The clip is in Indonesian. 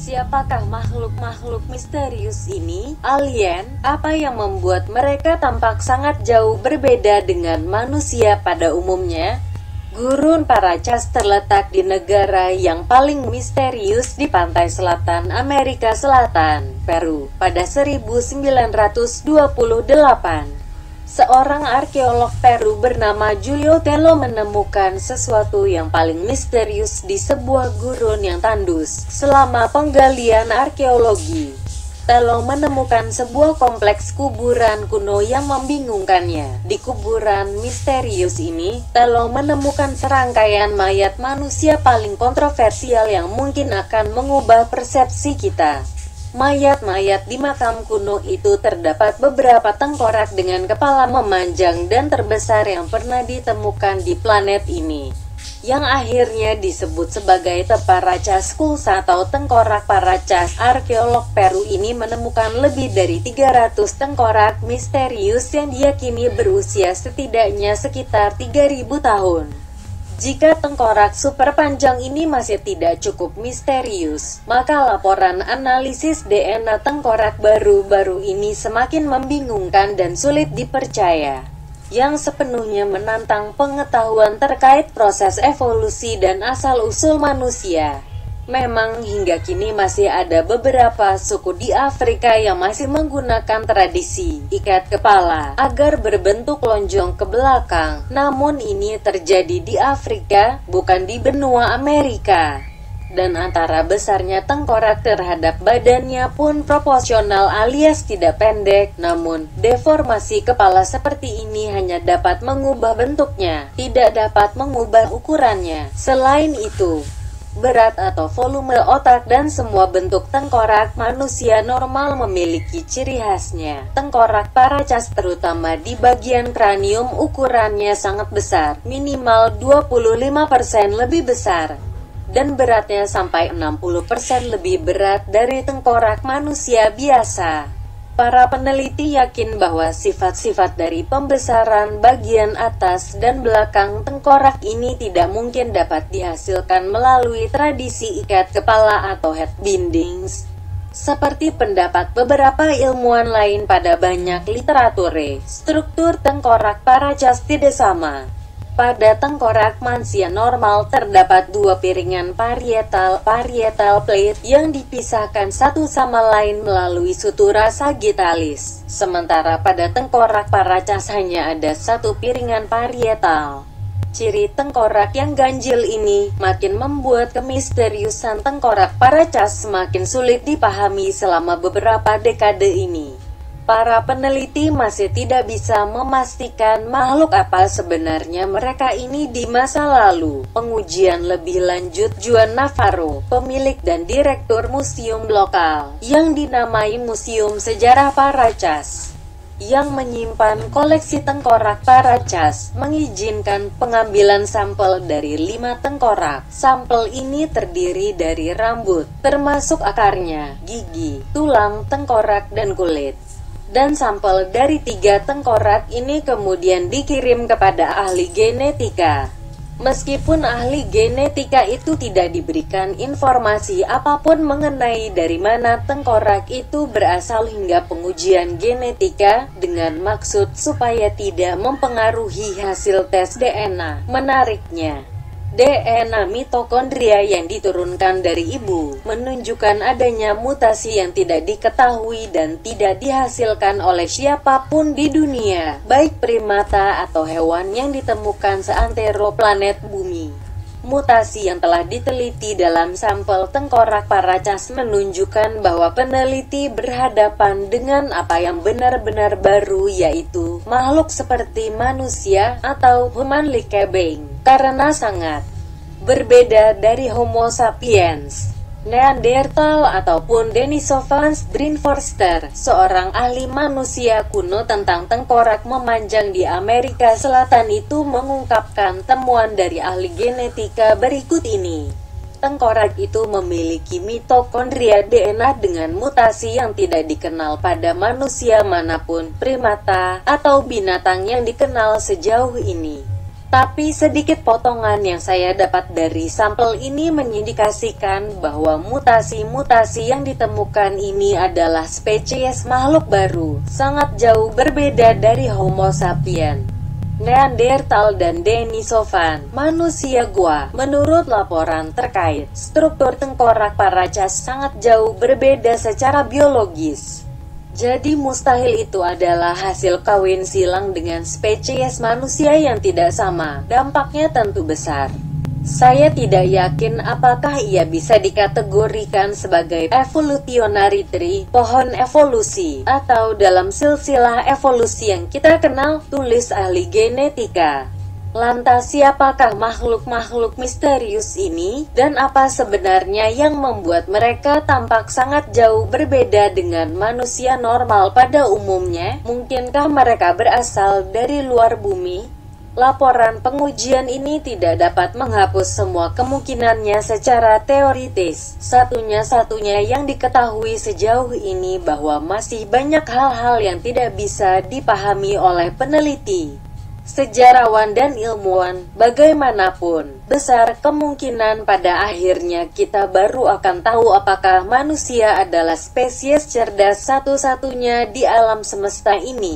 Siapakah makhluk-makhluk misterius ini? Alien? Apa yang membuat mereka tampak sangat jauh berbeda dengan manusia pada umumnya? Gurun Paracas terletak di negara yang paling misterius di pantai selatan Amerika Selatan, Peru, pada 1928. Seorang arkeolog Peru bernama Julio Tello menemukan sesuatu yang paling misterius di sebuah gurun yang tandus. Selama penggalian arkeologi, Tello menemukan sebuah kompleks kuburan kuno yang membingungkannya. Di kuburan misterius ini, Tello menemukan serangkaian mayat manusia paling kontroversial yang mungkin akan mengubah persepsi kita. Mayat-mayat di makam kuno itu terdapat beberapa tengkorak dengan kepala memanjang dan terbesar yang pernah ditemukan di planet ini, yang akhirnya disebut sebagai The Paracas Skulls atau tengkorak Paracas. Arkeolog Peru ini menemukan lebih dari 300 tengkorak misterius yang diyakini berusia setidaknya sekitar 3000 tahun. Jika tengkorak super panjang ini masih tidak cukup misterius, maka laporan analisis DNA tengkorak baru-baru ini semakin membingungkan dan sulit dipercaya, yang sepenuhnya menantang pengetahuan terkait proses evolusi dan asal-usul manusia. Memang hingga kini masih ada beberapa suku di Afrika yang masih menggunakan tradisi ikat kepala agar berbentuk lonjong ke belakang. Namun ini terjadi di Afrika, bukan di benua Amerika. Dan antara besarnya tengkorak terhadap badannya pun proporsional alias tidak pendek. Namun, deformasi kepala seperti ini hanya dapat mengubah bentuknya, tidak dapat mengubah ukurannya. Selain itu, berat atau volume otak dan semua bentuk tengkorak manusia normal memiliki ciri khasnya. Tengkorak Paracas terutama di bagian kranium ukurannya sangat besar, minimal 25% lebih besar, dan beratnya sampai 60% lebih berat dari tengkorak manusia biasa. Para peneliti yakin bahwa sifat-sifat dari pembesaran bagian atas dan belakang tengkorak ini tidak mungkin dapat dihasilkan melalui tradisi ikat kepala atau head bindings, seperti pendapat beberapa ilmuwan lain pada banyak literatur. Struktur tengkorak Paracas tidak sama. Pada tengkorak manusia normal terdapat dua piringan parietal plate yang dipisahkan satu sama lain melalui sutura sagittalis. Sementara pada tengkorak Paracas hanya ada satu piringan parietal. Ciri tengkorak yang ganjil ini makin membuat kemisteriusan tengkorak Paracas semakin sulit dipahami selama beberapa dekade ini. Para peneliti masih tidak bisa memastikan makhluk apa sebenarnya mereka ini di masa lalu. Pengujian lebih lanjut Juan Navarro, pemilik dan direktur museum lokal yang dinamai Museum Sejarah Paracas, yang menyimpan koleksi tengkorak Paracas, mengizinkan pengambilan sampel dari 5 tengkorak. Sampel ini terdiri dari rambut, termasuk akarnya, gigi, tulang tengkorak, dan kulit. Dan sampel dari 3 tengkorak ini kemudian dikirim kepada ahli genetika. Meskipun ahli genetika itu tidak diberikan informasi apapun mengenai dari mana tengkorak itu berasal hingga pengujian genetika, dengan maksud supaya tidak mempengaruhi hasil tes DNA. Menariknya, DNA mitokondria yang diturunkan dari ibu menunjukkan adanya mutasi yang tidak diketahui dan tidak dihasilkan oleh siapapun di dunia, baik primata atau hewan yang ditemukan seantero planet bumi. Mutasi yang telah diteliti dalam sampel tengkorak Paracas menunjukkan bahwa peneliti berhadapan dengan apa yang benar-benar baru, yaitu makhluk seperti manusia atau human-like being, karena sangat berbeda dari Homo sapiens, Neanderthal ataupun Denisovans. Brian Forster, seorang ahli manusia kuno tentang tengkorak memanjang di Amerika Selatan itu mengungkapkan temuan dari ahli genetika berikut ini. Tengkorak itu memiliki mitokondria DNA dengan mutasi yang tidak dikenal pada manusia manapun, primata, atau binatang yang dikenal sejauh ini. Tapi sedikit potongan yang saya dapat dari sampel ini mengindikasikan bahwa mutasi-mutasi yang ditemukan ini adalah spesies makhluk baru, sangat jauh berbeda dari Homo sapiens, Neanderthal dan Denisovan, manusia gua. Menurut laporan terkait, struktur tengkorak Paracas sangat jauh berbeda secara biologis. Jadi mustahil itu adalah hasil kawin silang dengan spesies manusia yang tidak sama. Dampaknya tentu besar. Saya tidak yakin apakah ia bisa dikategorikan sebagai evolutionary tree, pohon evolusi, atau dalam silsilah evolusi yang kita kenal, tulis ahli genetika. Lantas siapakah makhluk-makhluk misterius ini, dan apa sebenarnya yang membuat mereka tampak sangat jauh berbeda dengan manusia normal pada umumnya? Mungkinkah mereka berasal dari luar bumi? Laporan pengujian ini tidak dapat menghapus semua kemungkinannya secara teoritis. Satunya-satunya yang diketahui sejauh ini bahwa masih banyak hal-hal yang tidak bisa dipahami oleh peneliti, sejarawan dan ilmuwan. Bagaimanapun, besar kemungkinan pada akhirnya kita baru akan tahu apakah manusia adalah spesies cerdas satu-satunya di alam semesta ini.